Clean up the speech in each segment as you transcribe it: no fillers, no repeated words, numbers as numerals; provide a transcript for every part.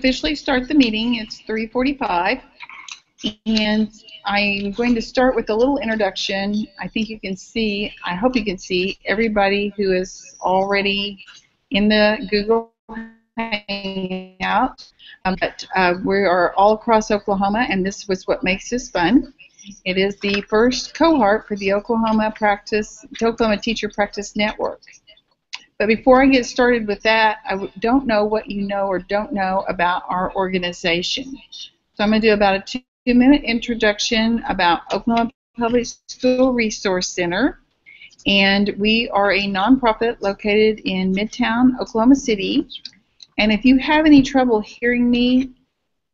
officially start the meeting. It's 3:45, and I'm going to start with a little introduction. I think you can see, I hope you can see everybody who is already in the Google Hangout. But we are all across Oklahoma, and this was what makes this fun. It is the first cohort for the Oklahoma Teacher Practice Network. But before I get started with that, I don't know what you know or don't know about our organization. So I'm going to do about a 2-minute introduction about Oklahoma Public School Resource Center. And we are a nonprofit located in Midtown, Oklahoma City. And if you have any trouble hearing me,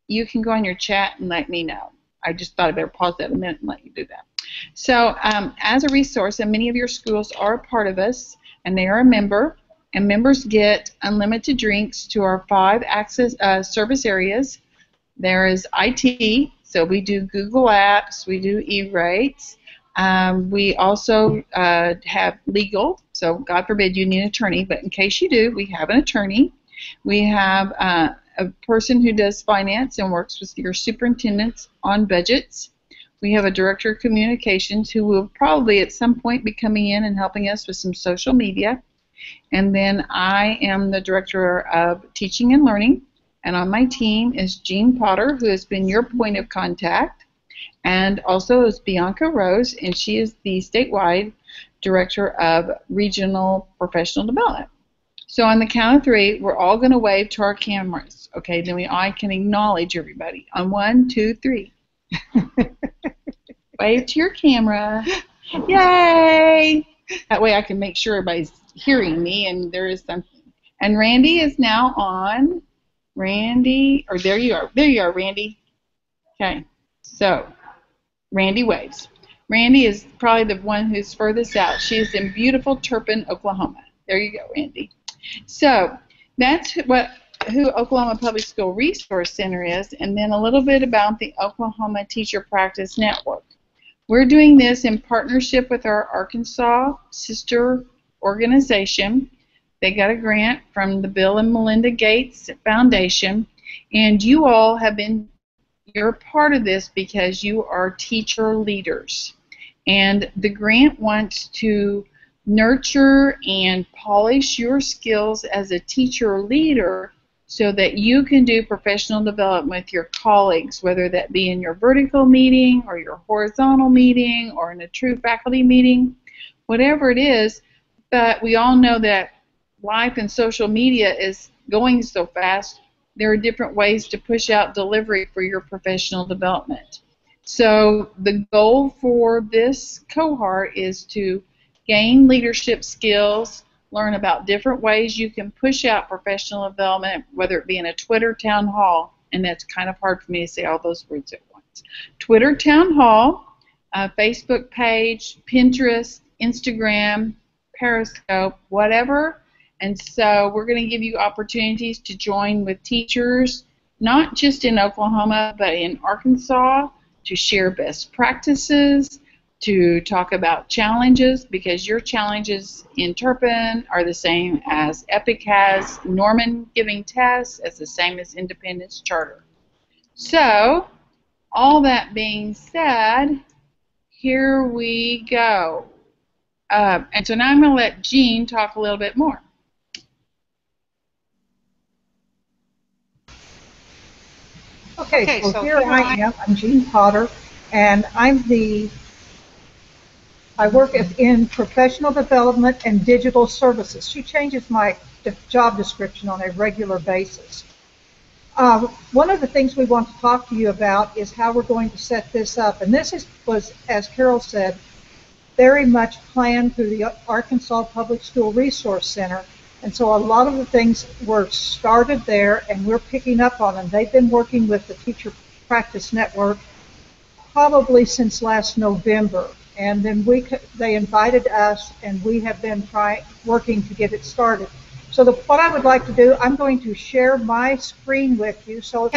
you can go on your chat and let me know. I just thought I'd better pause that a minute and let you do that. So as a resource, and many of your schools are a part of us, and they are a member, and members get unlimited drinks to our 5 service areas. There is IT, so we do Google Apps, we do E-rates. We also have legal, so God forbid you need an attorney, but in case you do, we have an attorney. We have a person who does finance and works with your superintendents on budgets. We have a director of communications who will probably at some point be coming in and helping us with some social media. And then I am the director of teaching and learning. And on my team is Jean Potter, who has been your point of contact. And also is Bianca Rose, and she is the statewide director of regional professional development. So on the count of 3, we're all going to wave to our cameras. Okay, then I can acknowledge everybody. On 1, 2, 3. Wave to your camera. Yay! That way I can make sure everybody's hearing me and there is something. And Randy is now on. Randy, or there you are. There you are, Randy. Okay, so Randy waves. Randy is probably the one who's furthest out. She is in beautiful Turpin, Oklahoma. There you go, Randy. So that's who Oklahoma Public School Resource Center is, and then a little bit about the Oklahoma Teacher Practice Network. We're doing this in partnership with our Arkansas sister organization. They got a grant from the Bill and Melinda Gates Foundation, and you all you're part of this because you are teacher leaders. And the grant wants to nurture and polish your skills as a teacher leader so that you can do professional development with your colleagues, whether that be in your vertical meeting or your horizontal meeting or in a true faculty meeting, whatever it is. But we all know that life and social media is going so fast, there are different ways to push out delivery for your professional development. So the goal for this cohort is to gain leadership skills, learn about different ways you can push out professional development, whether it be in a Twitter town hall, and that's kind of hard for me to say all those words at once. Twitter town hall, Facebook page, Pinterest, Instagram, Periscope, whatever. And so we're going to give you opportunities to join with teachers, not just in Oklahoma, but in Arkansas, to share best practices, to talk about challenges, because your challenges in Turpin are the same as EPIC has. Norman giving tests is the same as Independence Charter. So, all that being said, here we go. And so now I'm going to let Jean talk a little bit more. Okay, so here I am. I'm Jean Potter, and I work in professional development and digital services. She changes my job description on a regular basis. One of the things we want to talk to you about is how we're going to set this up. And this was, as Carol said, very much planned through the Arkansas Public School Resource Center. And so a lot of the things were started there, and we're picking up on them. They've been working with the Teacher Practice Network probably since last November. And then they invited us, and we have been working to get it started. So what I would like to do, I'm going to share my screen with you. So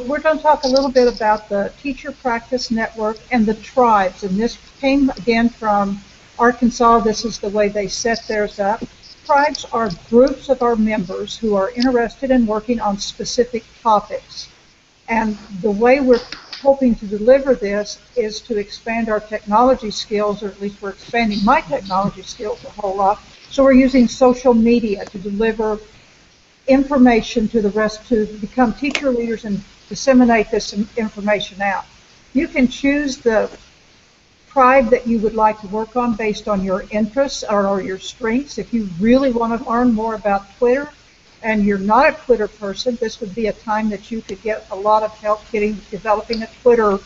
we're going to talk a little bit about the Teacher Practice Network and the tribes. And this came again from Arkansas. This is the way they set theirs up. tribes are groups of our members who are interested in working on specific topics. And the way we're hoping to deliver this is to expand our technology skills, or at least we're expanding my technology skills a whole lot. So we're using social media to deliver information to the rest, to become teacher leaders and disseminate this information out. You can choose the tribe that you would like to work on based on your interests or your strengths. If you really want to learn more about Twitter and you're not a Twitter person, this would be a time that you could get a lot of help developing a Twitter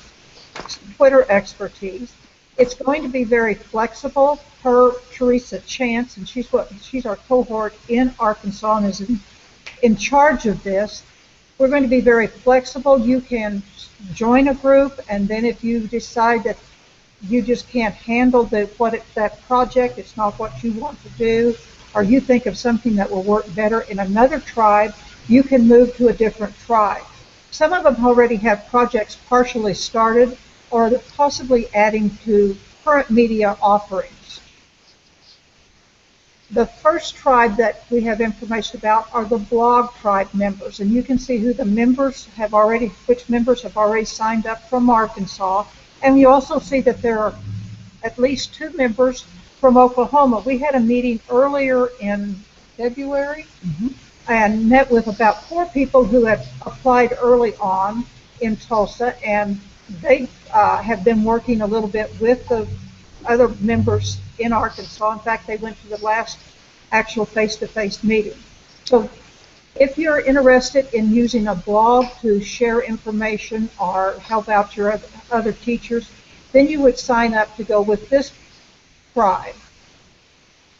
expertise. It's going to be very flexible. Her, Teresa Chance, and she's our cohort in Arkansas and is in charge of this. We're going to be very flexible. You can join a group, and then if you decide that you just can't handle that project, it's not what you want to do, or you think of something that will work better in another tribe, you can move to a different tribe. Some of them already have projects partially started, or they're possibly adding to current media offerings. The first tribe that we have information about are the blog tribe members, and you can see who the members have already, which members have already signed up from Arkansas, and you also see that there are at least 2 members from Oklahoma. We had a meeting earlier in February and met with about 4 people who had applied early on in Tulsa, and they have been working a little bit with the other members in Arkansas. In fact, they went to the last actual face-to-face meeting. So if you're interested in using a blog to share information or help out your other teachers, then you would sign up to go with this tribe.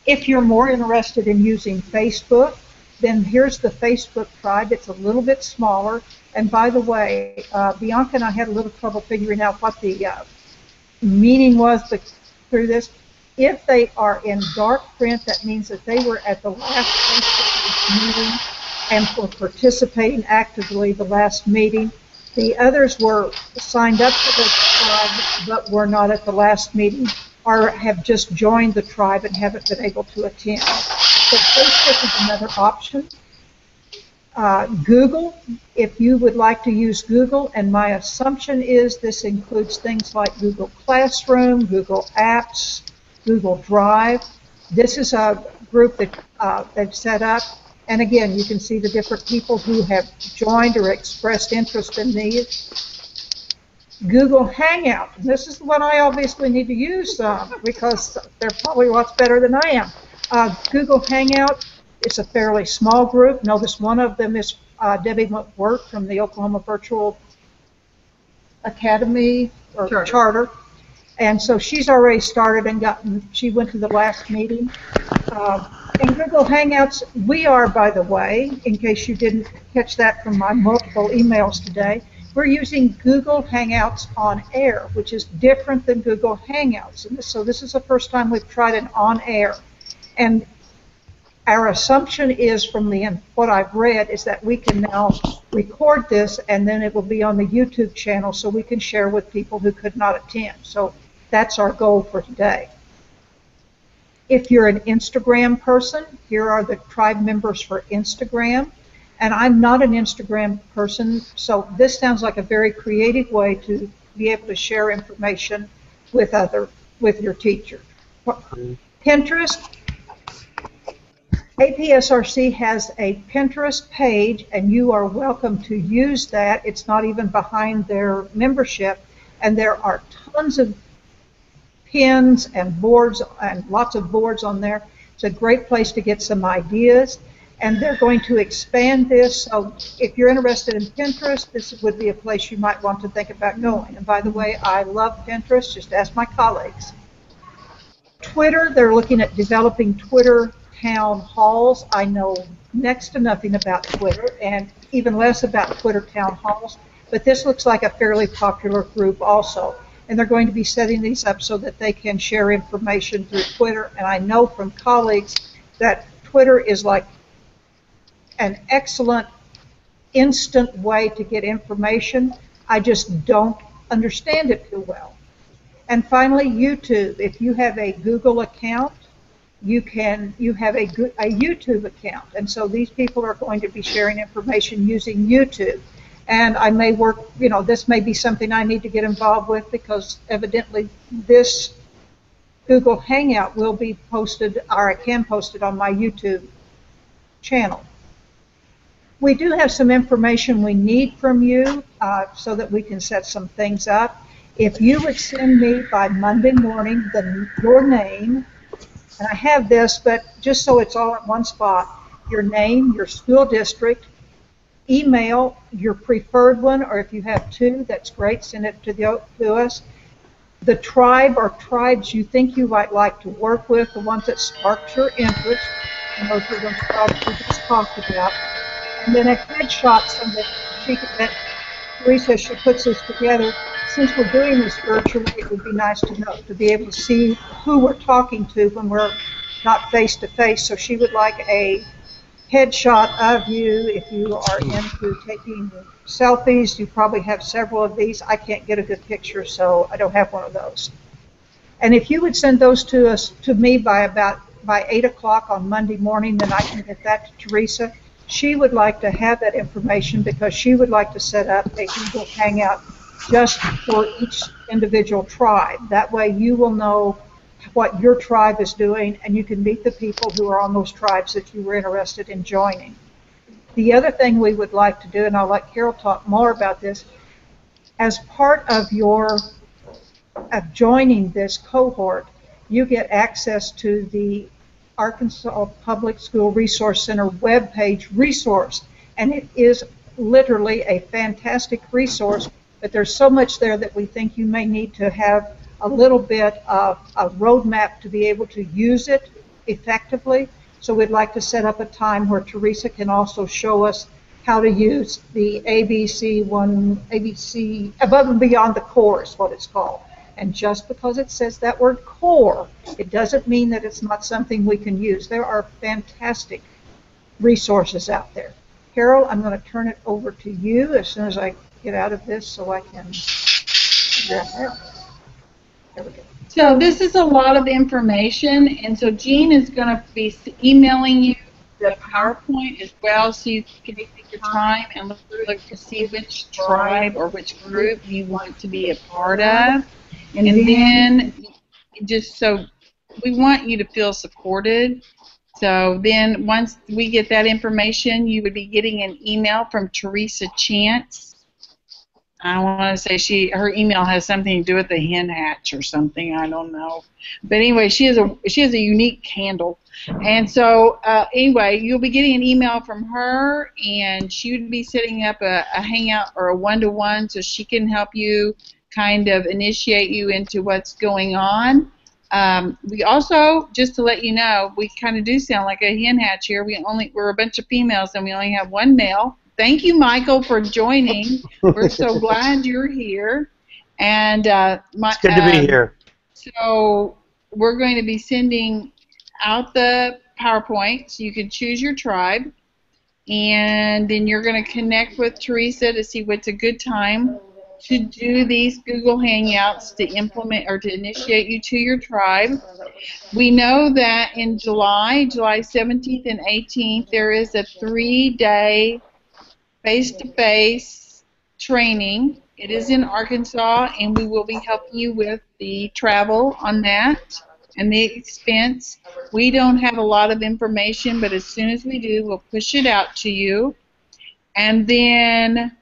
If you're more interested in using Facebook, then here's the Facebook tribe. It's a little bit smaller. And by the way, Bianca and I had a little trouble figuring out what the meaning was through this. If they are in dark print, that means that they were at the last Facebook meeting and were participating actively the last meeting. The others were signed up for the tribe but were not at the last meeting, or have just joined the tribe and haven't been able to attend. So Facebook is another option. Google, if you would like to use Google, and my assumption is this includes things like Google Classroom, Google Apps, Google Drive. This is a group that they've set up, and again, you can see the different people who have joined or expressed interest in these. Google Hangout. This is what I obviously need to use because they're probably lots better than I am. Google Hangout. It's a fairly small group. Notice one of them is Debbie McWhirter from the Oklahoma Virtual Academy or Charter. And so she's already started and she went to the last meeting. In Google Hangouts, we are, by the way, in case you didn't catch that from my multiple emails today, we're using Google Hangouts on air, which is different than Google Hangouts. And so this is the first time we've tried it on air. And our assumption is from what I've read is that we can now record this and then it will be on the YouTube channel so we can share with people who could not attend. So that's our goal for today. If you're an Instagram person, here are the tribe members for Instagram. And I'm not an Instagram person, so this sounds like a very creative way to be able to share information with your teacher. Pinterest. APSRC has a Pinterest page, and you are welcome to use that. It's not even behind their membership, and there are tons of pins and boards and lots of boards on there. It's a great place to get some ideas, and they're going to expand this. So if you're interested in Pinterest, this would be a place you might want to think about going. And by the way, I love Pinterest. Just ask my colleagues. Twitter, they're looking at developing Twitter town halls. I know next to nothing about Twitter and even less about Twitter town halls, but this looks like a fairly popular group also. And they're going to be setting these up so that they can share information through Twitter. And I know from colleagues that Twitter is like an excellent instant way to get information. I just don't understand it too well. And finally, YouTube. If you have a Google account, you have a YouTube account, and so these people are going to be sharing information using YouTube. And I may work, this may be something I need to get involved with, because evidently this Google Hangout will be posted, or I can post it on my YouTube channel. We do have some information we need from you so that we can set some things up. If you would send me by Monday morning your name, and I have this, but just so it's all at one spot, your name, your school district, email, your preferred one, or if you have two, that's great, send it to us. The tribe or tribes you think you might like to work with, the ones that sparked your interest, and those are those tribes we just talked about. And then a headshot so that Teresa, she puts this together. Since we're doing this virtually, it would be nice to be able to see who we're talking to when we're not face to face. So she would like a headshot of you. If you are into taking selfies, you probably have several of these. I can't get a good picture, so I don't have one of those. And if you would send those to me by 8 o'clock on Monday morning, then I can get that to Teresa. She would like to have that information because she would like to set up a Google Hangout just for each individual tribe. That way you will know what your tribe is doing, and you can meet the people who are on those tribes that you were interested in joining. The other thing we would like to do, and I'll let Carol talk more about this, as part of joining this cohort, you get access to the Arkansas Public School Resource Center webpage resource, and it is literally a fantastic resource, but there's so much there that we think you may need to have a little bit of a roadmap to be able to use it effectively. So we'd like to set up a time where Teresa can also show us how to use the ABC above and beyond the core is what it's called. And just because it says that word core, it doesn't mean that it's not something we can use. There are fantastic resources out there. Carol, I'm going to turn it over to you as soon as I get out of this so I can figure it out. There we go. So this is a lot of information, and so Jean is going to be emailing you the PowerPoint as well, so you can take your time and look to see which tribe or which group you want to be a part of. And then just so we want you to feel supported. So then once we get that information, you would be getting an email from Teresa Chance. I want to say her email has something to do with the hen hatch or something. I don't know. But anyway, she has a unique handle. And so anyway, you'll be getting an email from her, and she would be setting up a hangout or a one-to-one so she can help you kind of initiate you into what's going on. We also, just to let you know, we kind of do sound like a hen hatch here. We're a bunch of females and we only have one male. Thank you, Michael, for joining. We're so glad you're here. And it's good to be here. So we're going to be sending out the PowerPoint so you can choose your tribe, and then you're going to connect with Teresa to see what's a good time to do these Google Hangouts to implement or to initiate you to your tribe. We know that in July 17th and 18th, there is a 3-day face-to-face training. It is in Arkansas, and we will be helping you with the travel on that and the expense. We don't have a lot of information, but as soon as we do, we'll push it out to you. And then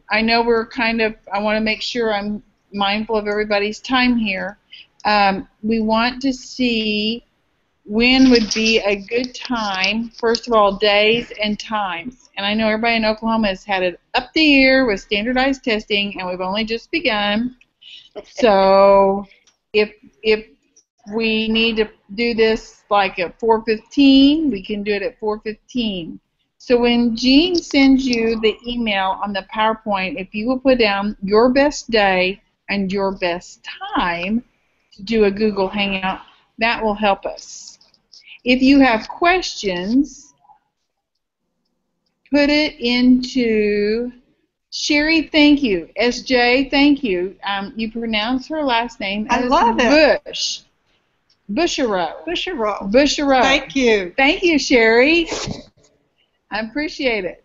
I know I want to make sure I'm mindful of everybody's time here. We want to see when would be a good time, first of all, days and times. And I know everybody in Oklahoma has had it up the ear with standardized testing, and we've only just begun. So if we need to do this like at 4:15, we can do it at 4:15. So when Jean sends you the email on the PowerPoint, if you will put down your best day and your best time to do a Google Hangout, that will help us. If you have questions, put it into Sherry, thank you. SJ, thank you. You pronounce her last name as Bush. Busherow. Busherow. Busherow. Thank you. Thank you, Sherry. I appreciate it.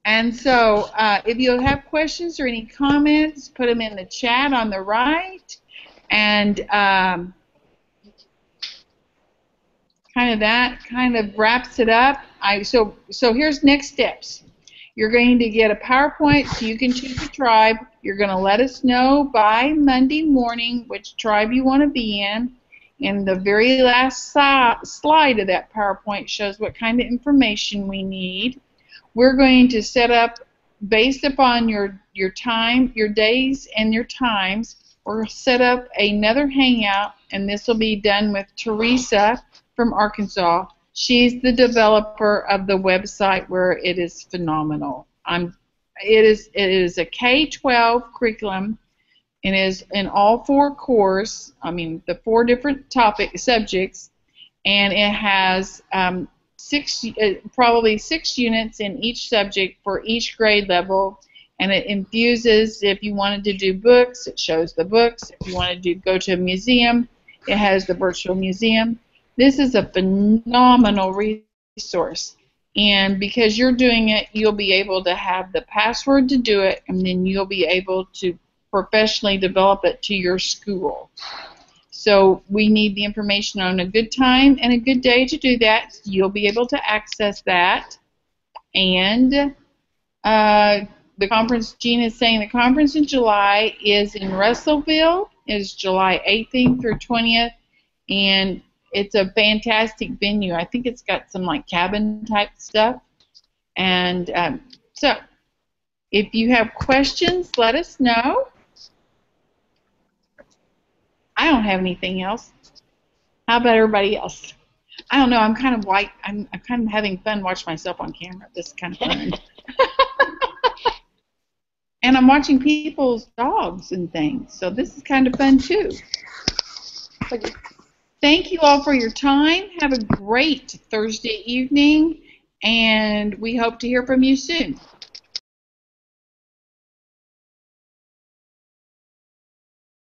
And so if you have questions or any comments, put them in the chat on the right. And kind of wraps it up. So here's next steps. You're going to get a PowerPoint so you can choose a tribe. You're going to let us know by Monday morning which tribe you want to be in. And the very last slide of that PowerPoint shows what kind of information we need. We're going to set up, based upon your time, your days and your times, we'll set up another hangout, and this will be done with Teresa from Arkansas. She's the developer of the website, where it is phenomenal. It is a K-12 curriculum, and is in all 4 cores. I mean, the 4 different subjects, and it has probably 6 units in each subject for each grade level. And it infuses, if you wanted to do books, it shows the books. If you wanted to go to a museum, it has the virtual museum. This is a phenomenal resource. And because you're doing it, you'll be able to have the password to do it, and then you'll be able to professionally develop it to your school. So we need the information on a good time and a good day to do that. You'll be able to access that. And the conference, Jean is saying the conference in July is in Russellville. It is July 18th through 20th. And it's a fantastic venue. I think it's got some like cabin type stuff. And so if you have questions, let us know. I don't have anything else. How about everybody else? I don't know. I'm kind of like, I'm kind of having fun watching myself on camera. This is kind of fun. And I'm watching people's dogs and things. So this is kind of fun too. Thank you all for your time. Have a great Thursday evening, and we hope to hear from you soon.